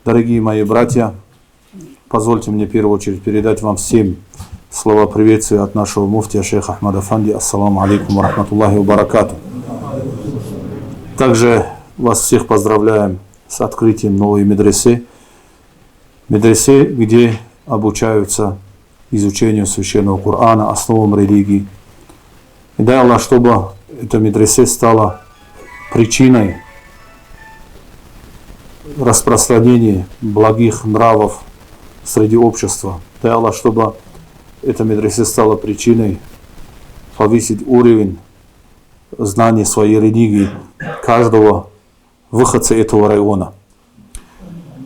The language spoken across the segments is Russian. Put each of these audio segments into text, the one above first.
Дорогие мои братья, позвольте мне в первую очередь передать вам всем слова приветствия от нашего муфтия шейха Ахмада Фанди. Ассаламу алейкум ва рахматуллахи ва баракату. Также вас всех поздравляем с открытием новой медресе. Медресе, где обучаются изучению священного Корана, основам религии. И дай Аллах, чтобы эта медресе стала причиной распространения благих нравов среди общества. Дай Аллах, чтобы эта медресе стала причиной повысить уровень знаний своей религии каждого выходца этого района.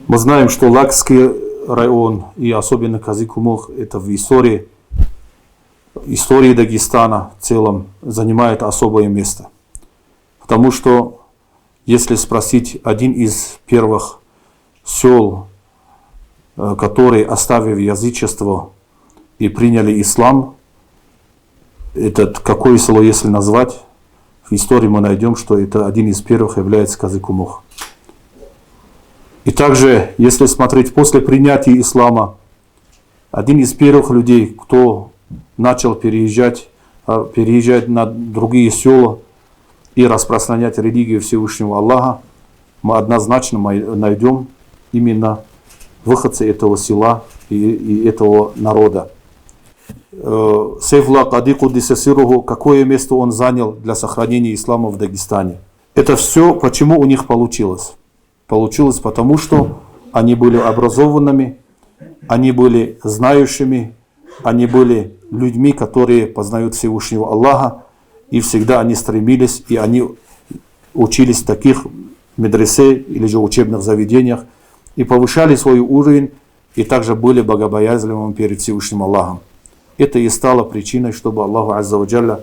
Мы знаем, что Лакский район и особенно Казикумух это в истории Дагестана в целом занимает особое место. Потому что если спросить один из первых сел, которые, оставив язычество и приняли ислам, какое село, если назвать, в истории мы найдем, что это один из первых является Казикумух. И также, если смотреть после принятия ислама, один из первых людей, кто начал переезжать на другие села и распространять религию Всевышнего Аллаха, мы однозначно найдем именно выходцы этого села и этого народа. Сейфуллах Кади Куддиса Сирруху, какое место он занял для сохранения ислама в Дагестане. Это все почему у них получилось? Получилось потому, что они были образованными, они были знающими, они были людьми, которые познают Всевышнего Аллаха, и всегда они стремились, и они учились в таких медресе или же учебных заведениях, и повышали свой уровень, и также были богобоязливыми перед Всевышним Аллахом. Это и стало причиной, чтобы Аллах Азза ва Джалля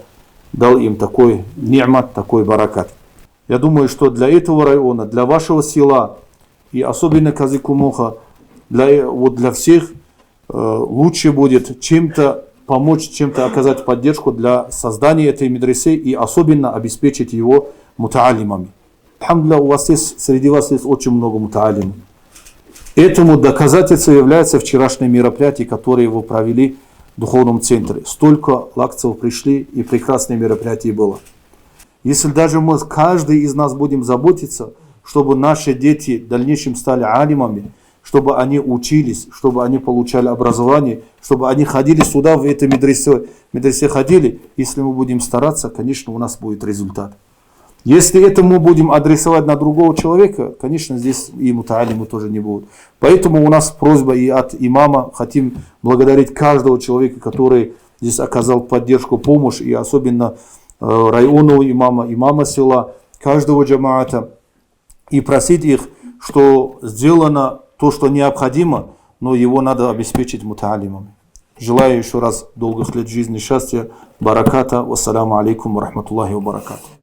дал им такой ни'мат, такой баракат. Я думаю, что для этого района, для вашего села, и особенно Казикумуха, для всех лучше будет чем-то помочь, чем-то оказать поддержку для создания этой медресе и особенно обеспечить его мутаалимами. Алхамдулилlah, среди вас есть очень много мутаалимов. Этому доказательством является вчерашнее мероприятие, которое вы провели в духовном центре. Столько лакцев пришли, и прекрасное мероприятие было. Если даже каждый из нас будем заботиться, чтобы наши дети в дальнейшем стали алимами, чтобы они учились, чтобы они получали образование, чтобы они ходили сюда, в это медресе ходили, если мы будем стараться, конечно, у нас будет результат. Если это мы будем адресовать на другого человека, конечно, здесь и мутаалимы тоже не будут. Поэтому у нас просьба и от имама, хотим благодарить каждого человека, который здесь оказал поддержку, помощь, и особенно районного имама села, каждого джамаата, и просить их, что сделано то, что необходимо, но его надо обеспечить мутаалимами. Желаю еще раз долгих лет жизни, счастья, бараката. Вассаламу алейкум ва рахматуллахи ва баракату.